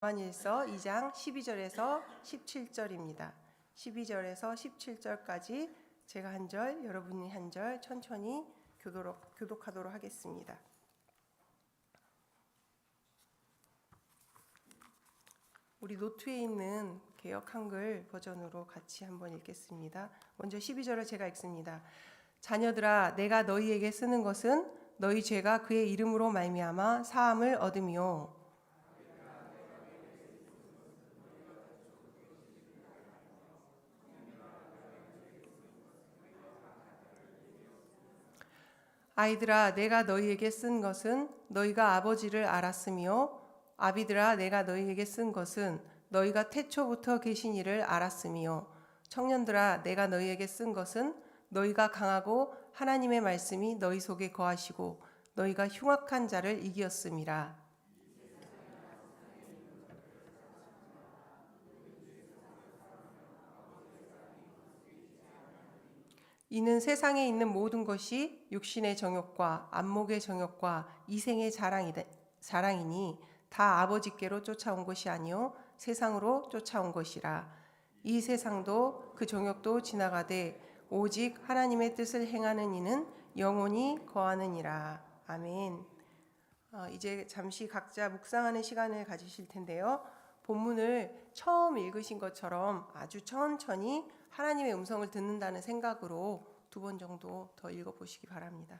요한일서 2장 12절에서 17절입니다. 12절에서 17절까지 제가 한 절, 여러분이 한 절 천천히 교독하도록 하겠습니다. 우리 노트에 있는 개역 한글 버전으로 같이 한번 읽겠습니다. 먼저 12절을 제가 읽습니다. 자녀들아, 내가 너희에게 쓰는 것은 너희 죄가 그의 이름으로 말미암아 사함을 얻음이요. 아이들아, 내가 너희에게 쓴 것은 너희가 아버지를 알았으며, 아비들아, 내가 너희에게 쓴 것은 너희가 태초부터 계신 이를 알았으며, 청년들아, 내가 너희에게 쓴 것은 너희가 강하고 하나님의 말씀이 너희 속에 거하시고 너희가 흉악한 자를 이기었음이라. 이는 세상에 있는 모든 것이 육신의 정욕과 안목의 정욕과 이생의 자랑이니 다 아버지께로 쫓아온 것이 아니요 세상으로 쫓아온 것이라. 이 세상도 그 정욕도 지나가되 오직 하나님의 뜻을 행하는 이는 영원히 거하느니라. 아멘. 이제 잠시 각자 묵상하는 시간을 가지실 텐데요. 본문을 처음 읽으신 것처럼 아주 천천히 하나님의 음성을 듣는다는 생각으로 2번 정도 더 읽어보시기 바랍니다.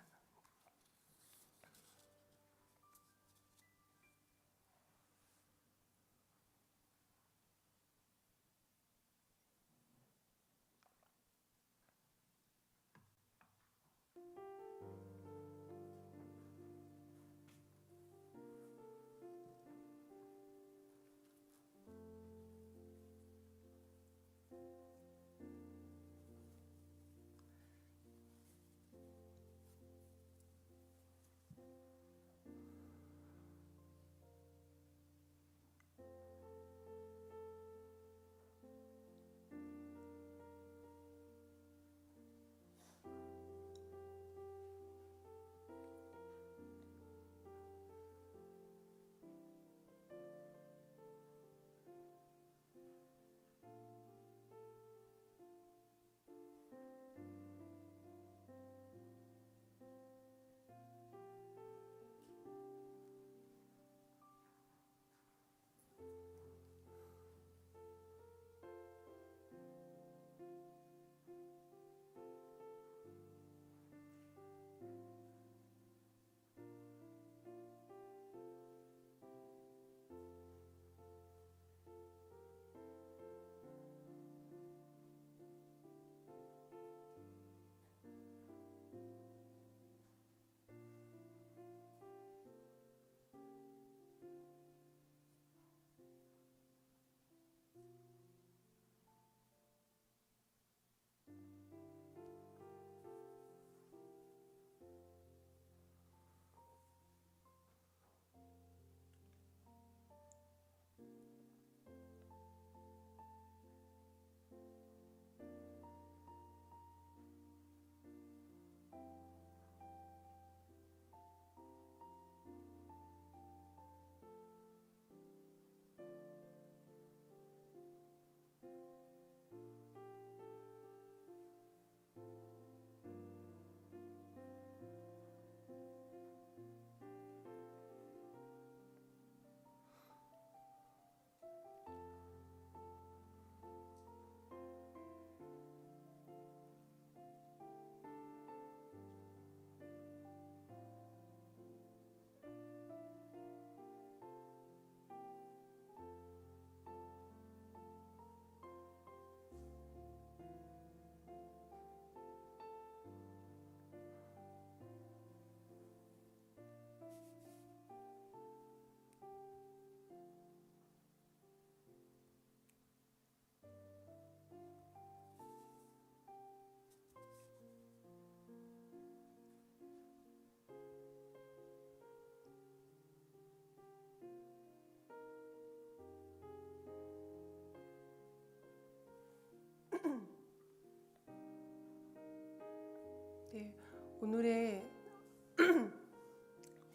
네, 오늘의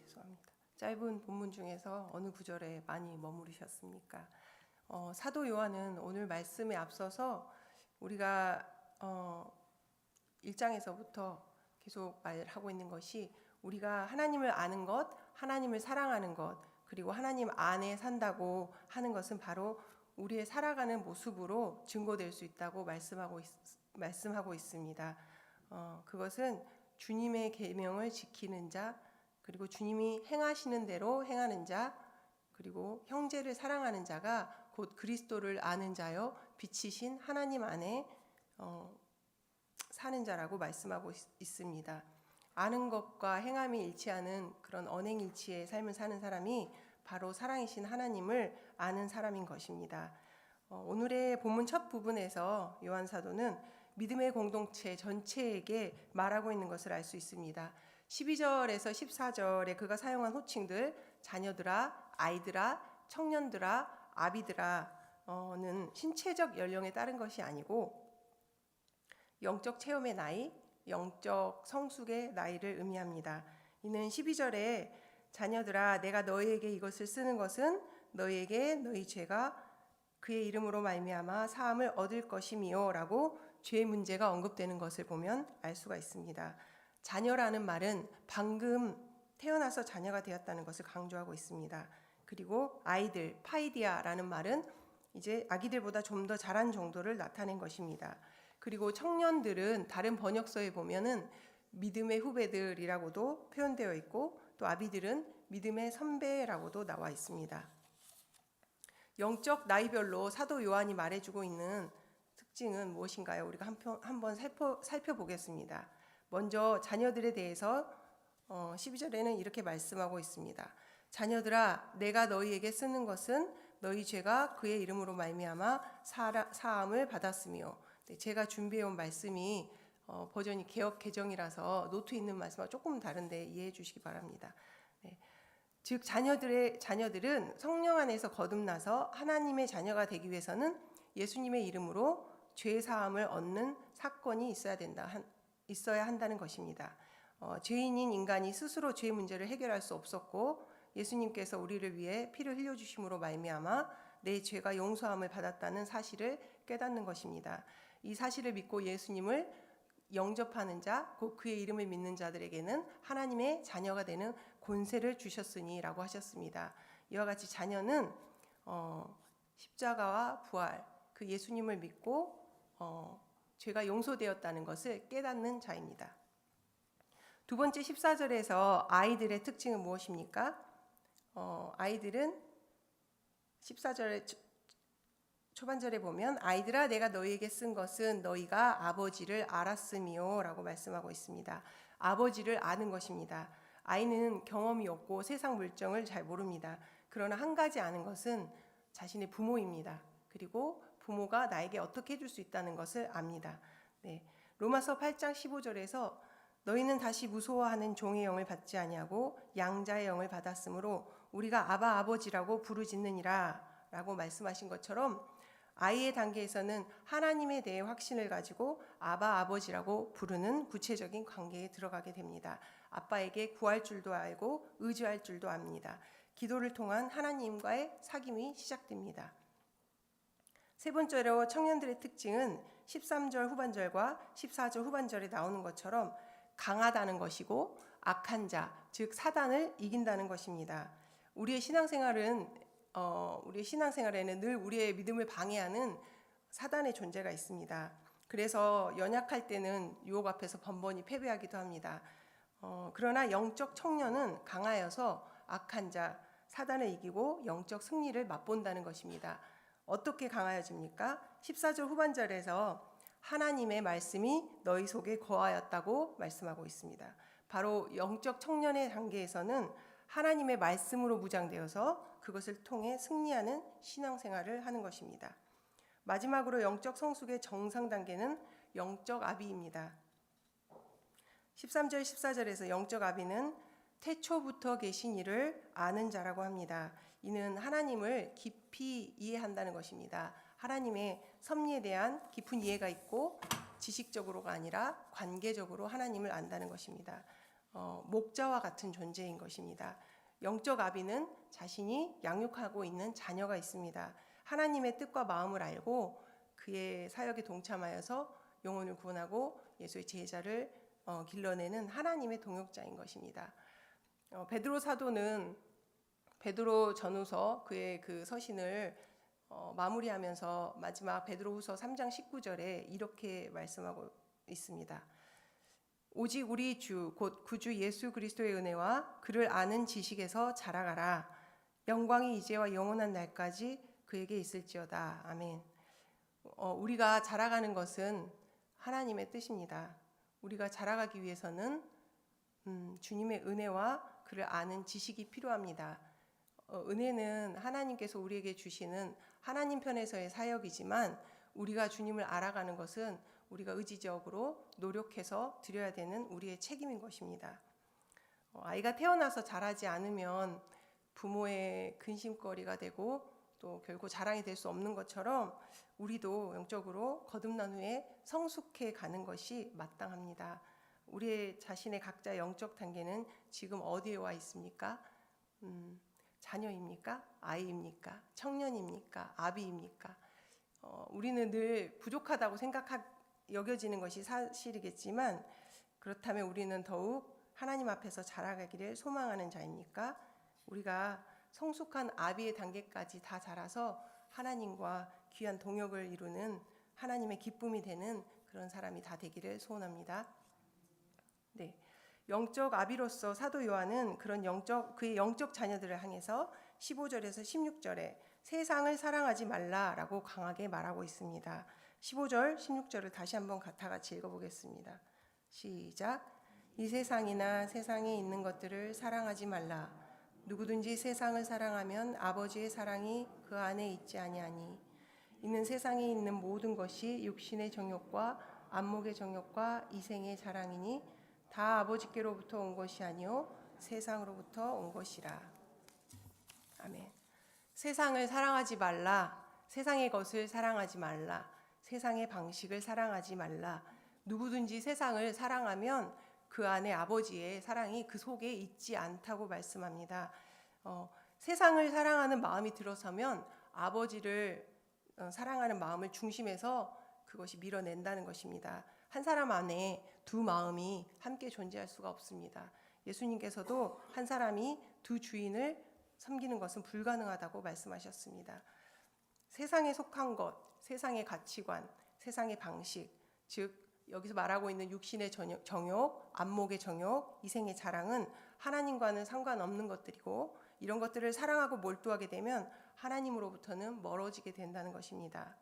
죄송합니다. 짧은 본문 중에서 어느 구절에 많이 머무르셨습니까? 사도 요한은 오늘 말씀에 앞서서 우리가 1장에서부터 계속 말하고 있는 것이 우리가 하나님을 아는 것, 하나님을 사랑하는 것, 그리고 하나님 안에 산다고 하는 것은 바로 우리의 살아가는 모습으로 증거될 수 있다고 말씀하고 있습니다. 그것은 주님의 계명을 지키는 자, 그리고 주님이 행하시는 대로 행하는 자, 그리고 형제를 사랑하는 자가 곧 그리스도를 아는 자요 빛이신 하나님 안에 사는 자라고 말씀하고 있습니다. 아는 것과 행함이 일치하는 그런 언행일치의 삶을 사는 사람이 바로 사랑이신 하나님을 아는 사람인 것입니다. 오늘의 본문 첫 부분에서 요한 사도는 믿음의 공동체 전체에게 말하고 있는 것을 알 수 있습니다. 12절에서 14절에 그가 사용한 호칭들 자녀들아, 아이들아, 청년들아, 아비들아는 신체적 연령에 따른 것이 아니고 영적 체험의 나이, 영적 성숙의 나이를 의미합니다. 이는 12절에 자녀들아 내가 너희에게 이것을 쓰는 것은 너희에게 너희 죄가 그의 이름으로 말미암아 사함을 얻을 것이미요 라고 죄의 문제가 언급되는 것을 보면 알 수가 있습니다. 자녀라는 말은 방금 태어나서 자녀가 되었다는 것을 강조하고 있습니다. 그리고 아이들, 파이디아라는 말은 이제 아기들보다 좀 더 자란 정도를 나타낸 것입니다. 그리고 청년들은 다른 번역서에 보면은 믿음의 후배들이라고도 표현되어 있고 또 아비들은 믿음의 선배라고도 나와 있습니다. 영적 나이별로 사도 요한이 말해주고 있는 특징은 무엇인가요? 우리가 한번 살펴보겠습니다. 먼저 자녀들에 대해서 12절에는 이렇게 말씀하고 있습니다. 자녀들아 내가 너희에게 쓰는 것은 너희 죄가 그의 이름으로 말미암아 사함을 받았으며 제가 준비해온 말씀이 버전이 개역 개정이라서 노트에 있는 말씀과 조금 다른데 이해해 주시기 바랍니다. 네. 즉 자녀들은 성령 안에서 거듭나서 하나님의 자녀가 되기 위해서는 예수님의 이름으로 죄 사함을 얻는 사건이 있어야 한다는 것입니다. 죄인인 인간이 스스로 죄 문제를 해결할 수 없었고 예수님께서 우리를 위해 피를 흘려주심으로 말미암아 내 죄가 용서함을 받았다는 사실을 깨닫는 것입니다. 이 사실을 믿고 예수님을 영접하는 자, 곧 그의 이름을 믿는 자들에게는 하나님의 자녀가 되는 권세를 주셨으니라고 하셨습니다. 이와 같이 자녀는 십자가와 부활, 그 예수님을 믿고 죄가 용서되었다는 것을 깨닫는 자입니다. 두 번째 14절에서 아이들의 특징은 무엇입니까? 아이들은 14절의 초반절에 보면 아이들아 내가 너희에게 쓴 것은 너희가 아버지를 알았으미요 라고 말씀하고 있습니다. 아버지를 아는 것입니다. 아이는 경험이 없고 세상 물정을 잘 모릅니다. 그러나 한 가지 아는 것은 자신의 부모입니다. 그리고 부모가 나에게 어떻게 해줄 수 있다는 것을 압니다. 네. 로마서 8장 15절에서 너희는 다시 무서워하는 종의 영을 받지 아니하고 양자의 영을 받았으므로 우리가 아바 아버지라고 부르짖느니라 라고 말씀하신 것처럼 아이의 단계에서는 하나님에 대해 확신을 가지고 아바 아버지라고 부르는 구체적인 관계에 들어가게 됩니다. 아빠에게 구할 줄도 알고 의지할 줄도 압니다. 기도를 통한 하나님과의 사귐이 시작됩니다. 세 번째로 청년들의 특징은 13절 후반절과 14절 후반절에 나오는 것처럼 강하다는 것이고 악한 자, 즉 사단을 이긴다는 것입니다. 우리의 신앙생활에는 늘 우리의 믿음을 방해하는 사단의 존재가 있습니다. 그래서 연약할 때는 유혹 앞에서 번번이 패배하기도 합니다. 그러나 영적 청년은 강하여서 악한 자, 사단을 이기고 영적 승리를 맛본다는 것입니다. 어떻게 강하여집니까? 14절 후반절에서 하나님의 말씀이 너희 속에 거하였다고 말씀하고 있습니다. 바로 영적 청년의 단계에서는 하나님의 말씀으로 무장되어서 그것을 통해 승리하는 신앙생활을 하는 것입니다. 마지막으로 영적 성숙의 정상 단계는 영적 아비입니다. 13절 14절에서 영적 아비는 태초부터 계신 이를 아는 자라고 합니다. 이는 하나님을 깊이 이해한다는 것입니다. 하나님의 섭리에 대한 깊은 이해가 있고 지식적으로가 아니라 관계적으로 하나님을 안다는 것입니다. 목자와 같은 존재인 것입니다. 영적 아비는 자신이 양육하고 있는 자녀가 있습니다. 하나님의 뜻과 마음을 알고 그의 사역에 동참하여서 영혼을 구원하고 예수의 제자를 길러내는 하나님의 동역자인 것입니다. 베드로 사도는 베드로 전후서 그의 그 서신을 마무리하면서 마지막 베드로후서 3장 19절에 이렇게 말씀하고 있습니다. 오직 우리 주 곧 구주 예수 그리스도의 은혜와 그를 아는 지식에서 자라가라. 영광이 이제와 영원한 날까지 그에게 있을지어다. 아멘. 우리가 자라가는 것은 하나님의 뜻입니다. 우리가 자라가기 위해서는 주님의 은혜와 그를 아는 지식이 필요합니다. 은혜는 하나님께서 우리에게 주시는 하나님 편에서의 사역이지만 우리가 주님을 알아가는 것은 우리가 의지적으로 노력해서 드려야 되는 우리의 책임인 것입니다. 아이가 태어나서 자라지 않으면 부모의 근심거리가 되고 또 결국 자랑이 될 수 없는 것처럼 우리도 영적으로 거듭난 후에 성숙해 가는 것이 마땅합니다. 우리 자신의 각자 영적 단계는 지금 어디에 와 있습니까? 자녀입니까? 아이입니까? 청년입니까? 아비입니까? 우리는 늘 부족하다고 여겨지는 것이 사실이겠지만 그렇다면 우리는 더욱 하나님 앞에서 자라가기를 소망하는 자입니까? 우리가 성숙한 아비의 단계까지 다 자라서 하나님과 귀한 동역을 이루는 하나님의 기쁨이 되는 그런 사람이 다 되기를 소원합니다. 네, 영적 아비로서 사도 요한은 그의 영적 자녀들을 향해서 15절에서 16절에 세상을 사랑하지 말라라고 강하게 말하고 있습니다. 15절, 16절을 다시 한번 다 같이 읽어보겠습니다. 시작. 이 세상이나 세상에 있는 것들을 사랑하지 말라. 누구든지 세상을 사랑하면 아버지의 사랑이 그 안에 있지 아니하니 이는 세상에 있는 모든 것이 육신의 정욕과 안목의 정욕과 이생의 자랑이니 다 아버지께로부터 온 것이 아니요 세상으로부터 온 것이라. 아멘. 세상을 사랑하지 말라. 세상의 것을 사랑하지 말라. 세상의 방식을 사랑하지 말라. 누구든지 세상을 사랑하면 그 안에 아버지의 사랑이 그 속에 있지 않다고 말씀합니다. 세상을 사랑하는 마음이 들어서면 아버지를 사랑하는 마음을 중심에서 그것이 밀어낸다는 것입니다. 한 사람 안에 두 마음이 함께 존재할 수가 없습니다. 예수님께서도 한 사람이 두 주인을 섬기는 것은 불가능하다고 말씀하셨습니다. 세상에 속한 것, 세상의 가치관, 세상의 방식, 즉 여기서 말하고 있는 육신의 정욕, 안목의 정욕, 이생의 자랑은 하나님과는 상관없는 것들이고 이런 것들을 사랑하고 몰두하게 되면 하나님으로부터는 멀어지게 된다는 것입니다.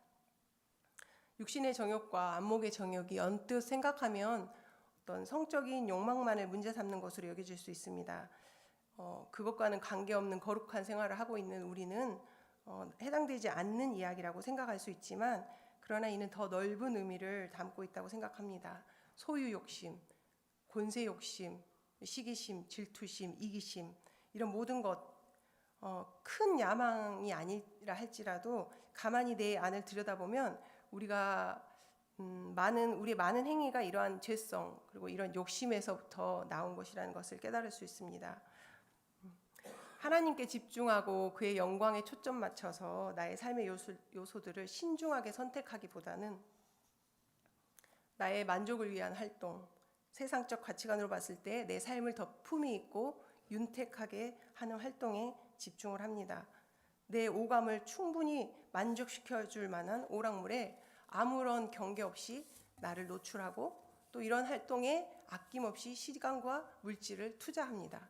육신의 정욕과 안목의 정욕이 언뜻 생각하면 어떤 성적인 욕망만을 문제 삼는 것으로 여겨질 수 있습니다. 그것과는 관계없는 거룩한 생활을 하고 있는 우리는 해당되지 않는 이야기라고 생각할 수 있지만 그러나 이는 더 넓은 의미를 담고 있다고 생각합니다. 소유 욕심, 권세 욕심, 시기심, 질투심, 이기심 이런 모든 것 큰 야망이 아니라 할지라도 가만히 내 안을 들여다보면 우리가 우리의 많은 행위가 이러한 죄성 그리고 이런 욕심에서부터 나온 것이라는 것을 깨달을 수 있습니다. 하나님께 집중하고 그의 영광에 초점 맞춰서 나의 삶의 요소들을 신중하게 선택하기보다는 나의 만족을 위한 활동, 세상적 가치관으로 봤을 때 내 삶을 더 품위 있고 윤택하게 하는 활동에 집중을 합니다. 내 오감을 충분히 만족시켜줄 만한 오락물에 아무런 경계 없이 나를 노출하고 또 이런 활동에 아낌없이 시간과 물질을 투자합니다.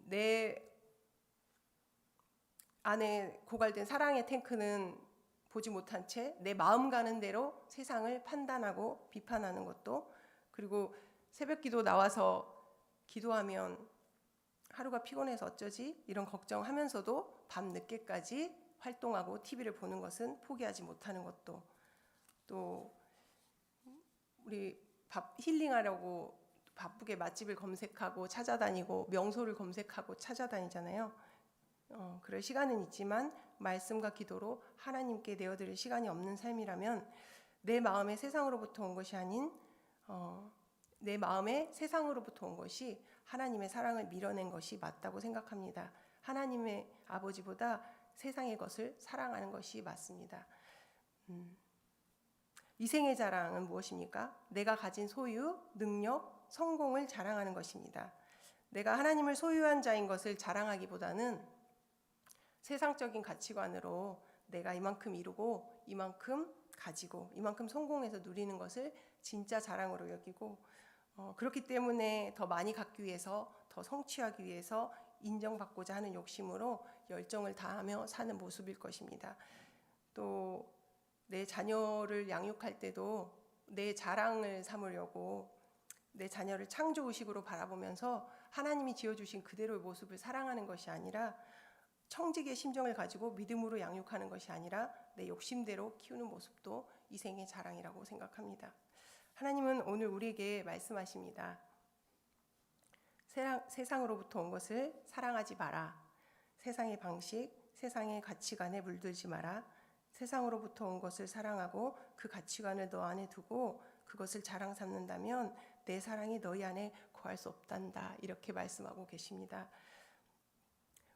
내 안에 고갈된 사랑의 탱크는 보지 못한 채 내 마음 가는 대로 세상을 판단하고 비판하는 것도 그리고 새벽 기도 나와서 기도하면 하루가 피곤해서 어쩌지? 이런 걱정하면서도 밤 늦게까지 활동하고 TV를 보는 것은 포기하지 못하는 것도 또 우리 힐링하려고 바쁘게 맛집을 검색하고 찾아다니고 명소를 검색하고 찾아다니잖아요. 그럴 시간은 있지만 말씀과 기도로 하나님께 내어드릴 시간이 없는 삶이라면 내 마음에 세상으로부터 온 것이 아닌 내 마음에 세상으로부터 온 것이 하나님의 사랑을 밀어낸 것이 맞다고 생각합니다. 하나님의 아버지보다 세상의 것을 사랑하는 것이 맞습니다. 이생의 자랑은 무엇입니까? 내가 가진 소유, 능력, 성공을 자랑하는 것입니다. 내가 하나님을 소유한 자인 것을 자랑하기보다는 세상적인 가치관으로 내가 이만큼 이루고 이만큼 가지고 이만큼 성공해서 누리는 것을 진짜 자랑으로 여기고 그렇기 때문에 더 많이 갖기 위해서 더 성취하기 위해서 인정받고자 하는 욕심으로 열정을 다하며 사는 모습일 것입니다. 또 내 자녀를 양육할 때도 내 자랑을 삼으려고 내 자녀를 창조의식으로 바라보면서 하나님이 지어주신 그대로의 모습을 사랑하는 것이 아니라 청직의 심정을 가지고 믿음으로 양육하는 것이 아니라 내 욕심대로 키우는 모습도 이생의 자랑이라고 생각합니다. 하나님은 오늘 우리에게 말씀하십니다. 세상으로부터 온 것을 사랑하지 마라. 세상의 방식, 세상의 가치관에 물들지 마라. 세상으로부터 온 것을 사랑하고 그 가치관을 너 안에 두고 그것을 자랑 삼는다면 내 사랑이 너희 안에 거할 수 없단다. 이렇게 말씀하고 계십니다.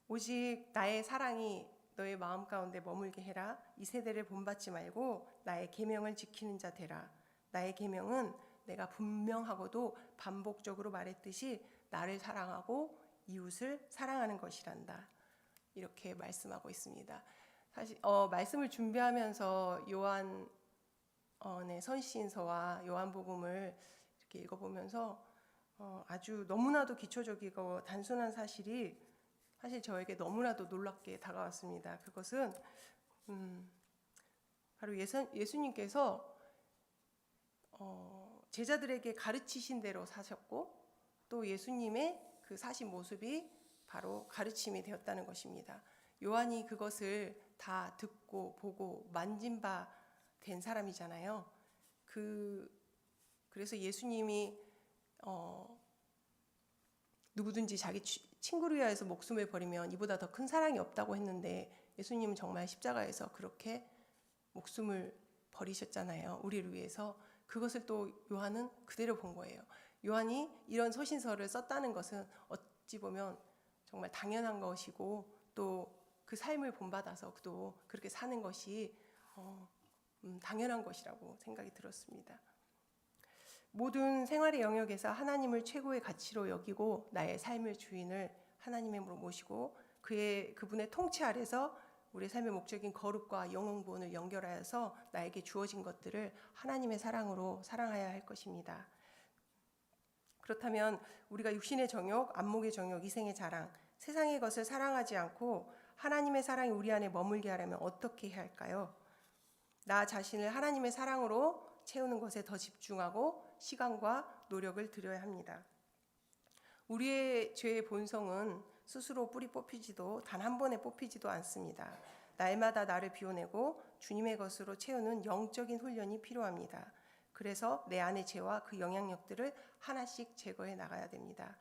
오직 나의 사랑이 너의 마음 가운데 머물게 해라. 이 세대를 본받지 말고 나의 계명을 지키는 자 되라. 나의 계명은 내가 분명하고도 반복적으로 말했듯이 나를 사랑하고 이웃을 사랑하는 것이란다. 이렇게 말씀하고 있습니다. 사실 말씀을 준비하면서 요한의 선시인서와 요한복음을 이렇게 읽어보면서 아주 너무나도 기초적이고 단순한 사실이 사실 저에게 너무나도 놀랍게 다가왔습니다. 그것은 바로 예수님께서 제자들에게 가르치신 대로 사셨고 또 예수님의 그 사신 모습이 바로 가르침이 되었다는 것입니다. 요한이 그것을 다 듣고 보고 만진 바 된 사람이잖아요. 그래서 예수님이 누구든지 자기 친구를 위하여서 목숨을 버리면 이보다 더 큰 사랑이 없다고 했는데 예수님은 정말 십자가에서 그렇게 목숨을 버리셨잖아요. 우리를 위해서. 그것을 또 요한은 그대로 본 거예요. 요한이 이런 서신서를 썼다는 것은 어찌 보면 정말 당연한 것이고 또 그 삶을 본받아서 또 그렇게 사는 것이 당연한 것이라고 생각이 들었습니다. 모든 생활의 영역에서 하나님을 최고의 가치로 여기고 나의 삶의 주인을 하나님으로 모시고 그분의 통치 아래서 우리의 삶의 목적인 거룩과 영혼구원을 연결하여서 나에게 주어진 것들을 하나님의 사랑으로 사랑해야 할 것입니다. 그렇다면 우리가 육신의 정욕, 안목의 정욕, 이생의 자랑, 세상의 것을 사랑하지 않고 하나님의 사랑이 우리 안에 머물게 하려면 어떻게 해야 할까요? 나 자신을 하나님의 사랑으로 채우는 것에 더 집중하고 시간과 노력을 들여야 합니다. 우리의 죄의 본성은 스스로 뿌리 뽑히지도 단 한 번에 뽑히지도 않습니다. 날마다 나를 비워내고 주님의 것으로 채우는 영적인 훈련이 필요합니다. 그래서 내 안의 죄와 그 영향력들을 하나씩 제거해 나가야 됩니다.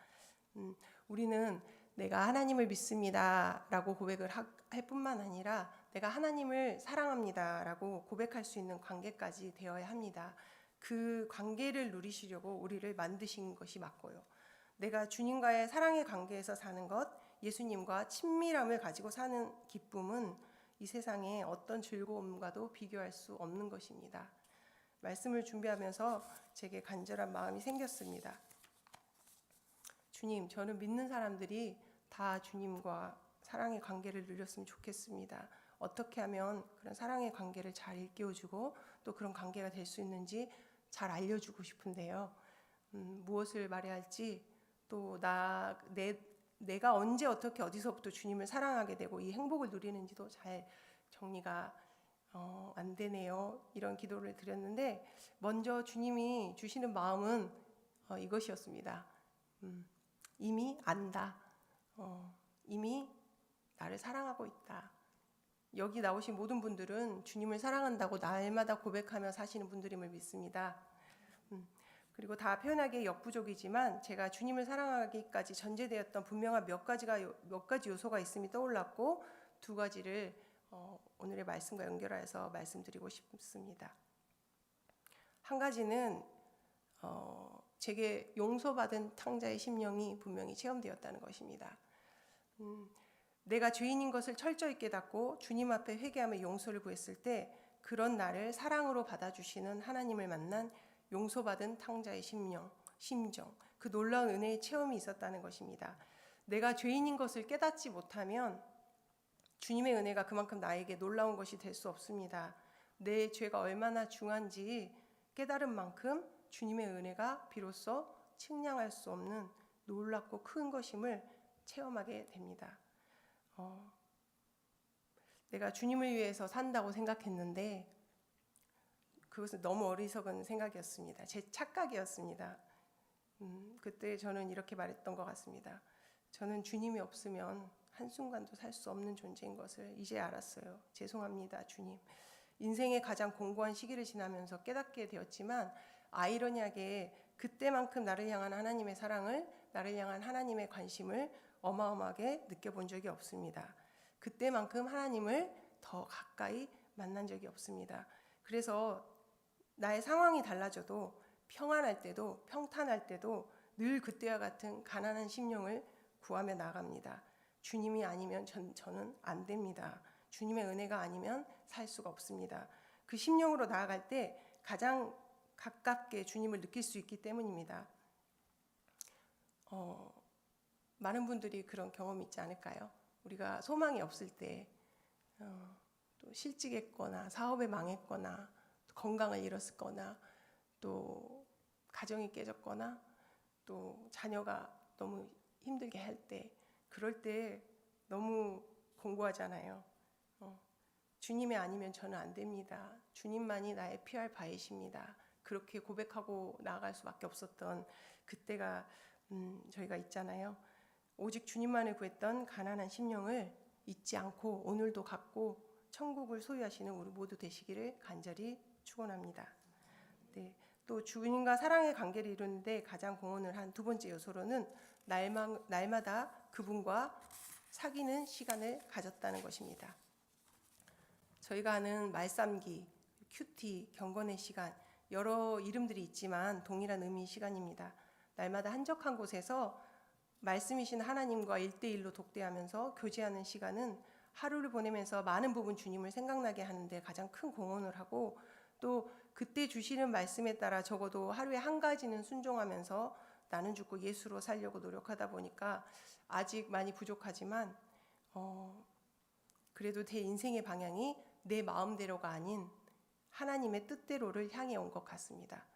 우리는 내가 하나님을 믿습니다 라고 고백을 할 뿐만 아니라 내가 하나님을 사랑합니다 라고 고백할 수 있는 관계까지 되어야 합니다. 그 관계를 누리시려고 우리를 만드신 것이 맞고요. 내가 주님과의 사랑의 관계에서 사는 것, 예수님과 친밀함을 가지고 사는 기쁨은 이 세상의 어떤 즐거움과도 비교할 수 없는 것입니다. 말씀을 준비하면서 제게 간절한 마음이 생겼습니다. 주님, 저는 믿는 사람들이 다 주님과 사랑의 관계를 누렸으면 좋겠습니다. 어떻게 하면 그런 사랑의 관계를 잘 일깨워주고 또 그런 관계가 될 수 있는지 잘 알려주고 싶은데요. 무엇을 말해야 할지 또 내가 언제 어떻게 어디서부터 주님을 사랑하게 되고 이 행복을 누리는지도 잘 정리가 안 되네요. 이런 기도를 드렸는데 먼저 주님이 주시는 마음은 이것이었습니다. 이미 안다. 이미 나를 사랑하고 있다. 여기 나오신 모든 분들은 주님을 사랑한다고 날마다 고백하며 사시는 분들임을 믿습니다. 그리고 다 표현하기에 역부족이지만 제가 주님을 사랑하기까지 전제되었던 분명한 몇 가지 요소가 있음이 떠올랐고 두 가지를 오늘의 말씀과 연결해서 말씀드리고 싶습니다. 한 가지는 제게 용서받은 탕자의 심령이 분명히 체험되었다는 것입니다. 내가 죄인인 것을 철저히 깨닫고 주님 앞에 회개하며 용서를 구했을 때 그런 나를 사랑으로 받아주시는 하나님을 만난 용서받은 탕자의 심정, 그 놀라운 은혜의 체험이 있었다는 것입니다. 내가 죄인인 것을 깨닫지 못하면 주님의 은혜가 그만큼 나에게 놀라운 것이 될 수 없습니다. 내 죄가 얼마나 중한지 깨달은 만큼 주님의 은혜가 비로소 측량할 수 없는 놀랍고 큰 것임을 체험하게 됩니다. 내가 주님을 위해서 산다고 생각했는데 그것은 너무 어리석은 생각이었습니다. 제 착각이었습니다. 그때 저는 이렇게 말했던 것 같습니다. 저는 주님이 없으면 한순간도 살 수 없는 존재인 것을 이제 알았어요. 죄송합니다, 주님. 인생의 가장 공고한 시기를 지나면서 깨닫게 되었지만 아이러니하게 그때만큼 나를 향한 하나님의 사랑을, 나를 향한 하나님의 관심을 어마어마하게 느껴본 적이 없습니다. 그때만큼 하나님을 더 가까이 만난 적이 없습니다. 그래서 나의 상황이 달라져도 평안할 때도 평탄할 때도 늘 그때와 같은 가난한 심령을 구하며 나아갑니다. 주님이 아니면 저는 안 됩니다. 주님의 은혜가 아니면 살 수가 없습니다. 그 심령으로 나아갈 때 가장 가깝게 주님을 느낄 수 있기 때문입니다. 많은 분들이 그런 경험이 있지 않을까요? 우리가 소망이 없을 때, 또 실직했거나 사업에 망했거나 건강을 잃었거나 또 가정이 깨졌거나 또 자녀가 너무 힘들게 할 때, 그럴 때 너무 공고하잖아요. 주님이 아니면 저는 안 됩니다. 주님만이 나의 피할 바이십니다. 그렇게 고백하고 나아갈 수밖에 없었던 그때가 저희가 있잖아요. 오직 주님만을 구했던 가난한 심령을 잊지 않고 오늘도 갖고 천국을 소유하시는 우리 모두 되시기를 간절히 축원합니다. 네, 또 주님과 사랑의 관계를 이루는데 가장 공헌을 한 두 번째 요소로는 날마다 그분과 사귀는 시간을 가졌다는 것입니다. 저희가 아는 말쌈기, 큐티, 경건의 시간, 여러 이름들이 있지만 동일한 의미의 시간입니다. 날마다 한적한 곳에서 말씀이신 하나님과 1대1로 독대하면서 교제하는 시간은 하루를 보내면서 많은 부분 주님을 생각나게 하는데 가장 큰 공헌을 하고, 또 그때 주시는 말씀에 따라 적어도 하루에 한 가지는 순종하면서 나는 죽고 예수로 살려고 노력하다 보니까 아직 많이 부족하지만 그래도 제 인생의 방향이 내 마음대로가 아닌 하나님의 뜻대로를 향해 온 것 같습니다.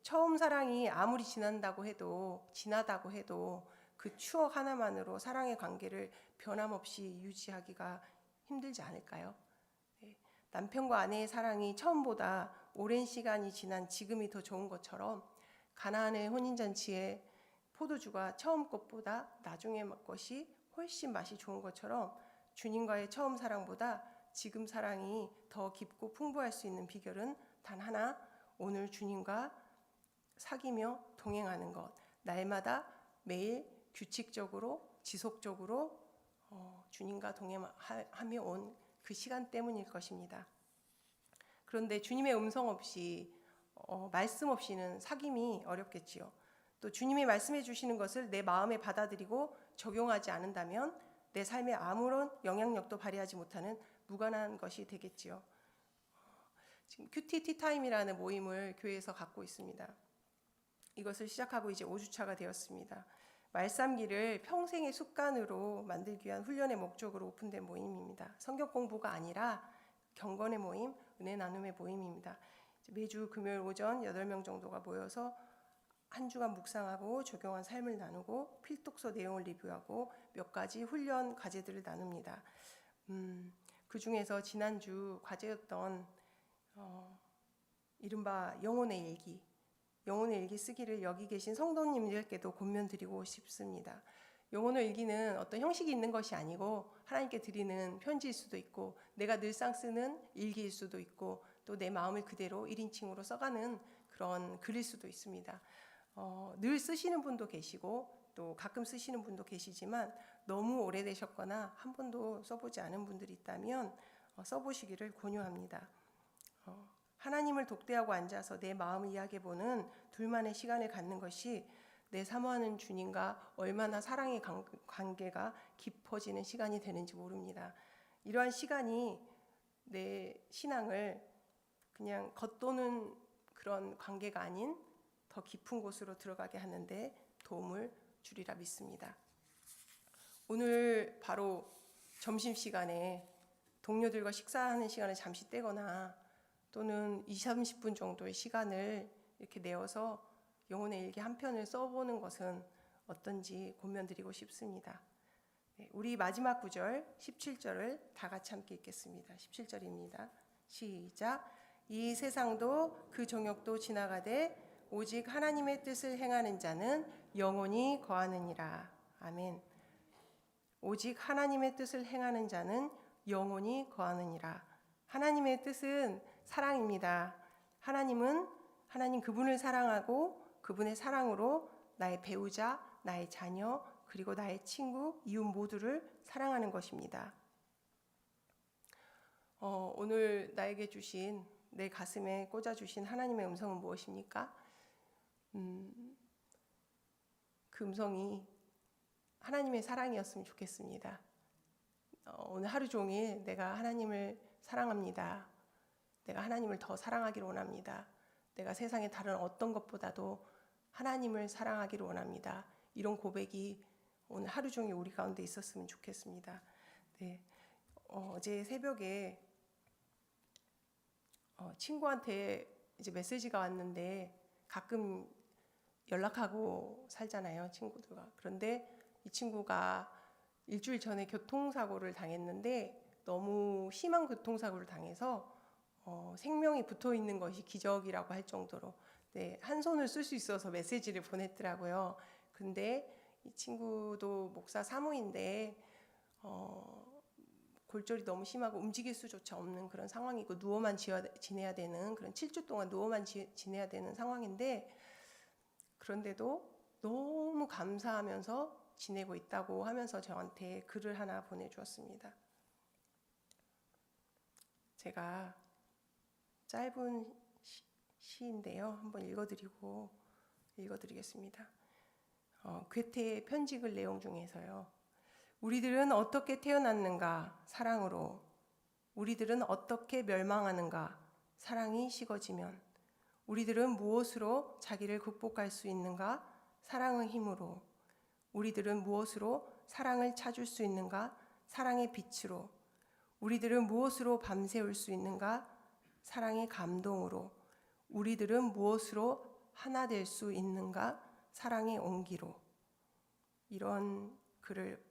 처음 사랑이 아무리 지나다고 해도 그 추억 하나만으로 사랑의 관계를 변함없이 유지하기가 힘들지 않을까요? 남편과 아내의 사랑이 처음보다 오랜 시간이 지난 지금이 더 좋은 것처럼, 가나안의 혼인잔치에 포도주가 처음 것보다 나중의 것이 훨씬 맛이 좋은 것처럼 주님과의 처음 사랑보다 지금 사랑이 더 깊고 풍부할 수 있는 비결은 단 하나, 오늘 주님과 사귀며 동행하는 것, 날마다 매일 규칙적으로 지속적으로 주님과 동행하며 온 그 시간 때문일 것입니다. 그런데 주님의 음성 없이 말씀 없이는 사귐이 어렵겠지요. 또 주님이 말씀해 주시는 것을 내 마음에 받아들이고 적용하지 않는다면 내 삶에 아무런 영향력도 발휘하지 못하는 무관한 것이 되겠지요. 지금 큐티 티타임이라는 모임을 교회에서 갖고 있습니다. 이것을 시작하고 이제 5주차가 되었습니다. 말씀기를 평생의 습관으로 만들기 위한 훈련의 목적으로 오픈된 모임입니다. 성경 공부가 아니라 경건의 모임, 은혜 나눔의 모임입니다. 매주 금요일 오전 8명 정도가 모여서 한 주간 묵상하고 적용한 삶을 나누고 필독서 내용을 리뷰하고 몇 가지 훈련 과제들을 나눕니다. 그 중에서 지난주 과제였던 이른바 영혼의 일기 쓰기를 여기 계신 성도님들께도 권면드리고 싶습니다. 영혼의 일기는 어떤 형식이 있는 것이 아니고 하나님께 드리는 편지일 수도 있고, 내가 늘상 쓰는 일기일 수도 있고, 또 내 마음을 그대로 1인칭으로 써가는 그런 글일 수도 있습니다. 늘 쓰시는 분도 계시고 또 가끔 쓰시는 분도 계시지만, 너무 오래되셨거나 한 번도 써보지 않은 분들이 있다면 써보시기를 권유합니다. 하나님을 독대하고 앉아서 내 마음을 이야기해보는 둘만의 시간을 갖는 것이 내 사모하는 주님과 얼마나 사랑의 관계가 깊어지는 시간이 되는지 모릅니다. 이러한 시간이 내 신앙을 그냥 겉도는 그런 관계가 아닌 더 깊은 곳으로 들어가게 하는데 도움을 주리라 믿습니다. 오늘 바로 점심시간에 동료들과 식사하는 시간을 잠시 떼거나 또는 20-30분 정도의 시간을 이렇게 내어서 영혼의 일기 한 편을 써보는 것은 어떤지 고면드리고 싶습니다. 네, 우리 마지막 구절 17절을 다 같이 함께 읽겠습니다. 17절입니다. 시작. 이 세상도 그 정욕도 지나가되 오직 하나님의 뜻을 행하는 자는 영원히 거하느니라. 아멘. 오직 하나님의 뜻을 행하는 자는 영원히 거하느니라. 하나님의 뜻은 사랑입니다. 하나님 그분을 사랑하고 그분의 사랑으로 나의 배우자, 나의 자녀, 그리고 나의 친구, 이웃 모두를 사랑하는 것입니다. 오늘 나에게 주신, 내 가슴에 꽂아주신 하나님의 음성은 무엇입니까? 그 음성이 하나님의 사랑이었으면 좋겠습니다. 오늘 하루 종일 내가 하나님을 사랑합니다. 내가 하나님을 더 사랑하기를 원합니다. 내가 세상의 다른 어떤 것보다도 하나님을 사랑하기를 원합니다. 이런 고백이 오늘 하루 종일 우리 가운데 있었으면 좋겠습니다. 네. 어제 새벽에 친구한테 이제 메시지가 왔는데 가끔 연락하고 살잖아요, 친구들과. 그런데 이 친구가 일주일 전에 교통사고를 당했는데 너무 심한 교통사고를 당해서 생명이 붙어 있는 것이 기적이라고 할 정도로 한 손을 쓸 수 있어서 메시지를 보냈더라고요. 근데 이 친구도 목사 사모인데 골절이 너무 심하고 움직일 수조차 없는 그런 상황이고 누워만 지내야 되는 그런 7주 동안 누워만 지내야 되는 상황인데 그런데도 너무 감사하면서 지내고 있다고 하면서 저한테 글을 하나 보내주었습니다. 제가 짧은 시인데요. 한번 읽어드리겠습니다. 괴테의 편지글 내용 중에서요. 우리들은 어떻게 태어났는가? 사랑으로. 우리들은 어떻게 멸망하는가? 사랑이 식어지면. 우리들은 무엇으로 자기를 극복할 수 있는가? 사랑의 힘으로. 우리들은 무엇으로 사랑을 찾을 수 있는가? 사랑의 빛으로. 우리들은 무엇으로 밤새울 수 있는가? 사랑의 감동으로. 우리들은 무엇으로 하나 될 수 있는가? 사랑의 온기로. 이런 글을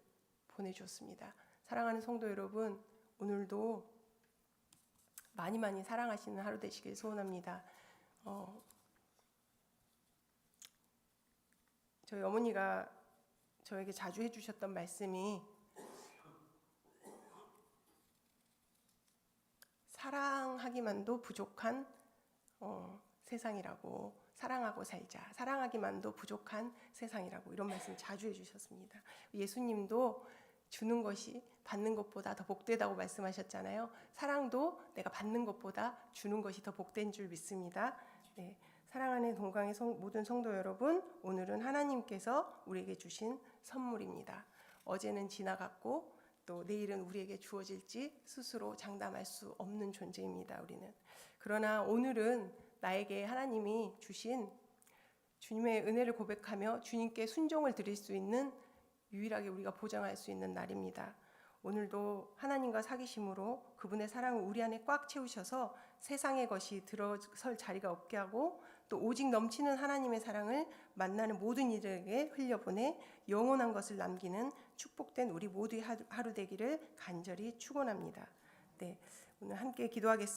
보내주었습니다. 사랑하는 성도 여러분, 오늘도 많이 사랑하시는 하루 되시길 소원합니다. 저희 어머니가 저에게 자주 해주셨던 말씀이 사랑하기만도 부족한 세상이라고, 사랑하고 살자, 사랑하기만도 부족한 세상이라고 이런 말씀 자주 해주셨습니다. 예수님도 주는 것이 받는 것보다 더 복되다고 말씀하셨잖아요. 사랑도 내가 받는 것보다 주는 것이 더 복된 줄 믿습니다. 네, 사랑하는 동강의 모든 성도 여러분, 오늘은 하나님께서 우리에게 주신 선물입니다. 어제는 지나갔고 또 내일은 우리에게 주어질지 스스로 장담할 수 없는 존재입니다. 우리는. 그러나 오늘은 나에게 하나님이 주신 주님의 은혜를 고백하며 주님께 순종을 드릴 수 있는 유일하게 우리가 보장할 수 있는 날입니다. 오늘도 하나님과 사귐으로 그분의 사랑을 우리 안에 꽉 채우셔서 세상의 것이 들어설 자리가 없게 하고 또 오직 넘치는 하나님의 사랑을 만나는 모든 이들에게 흘려보내 영원한 것을 남기는 축복된 우리 모두의 하루 되기를 간절히 축원합니다. 네, 오늘 함께 기도하겠습니다.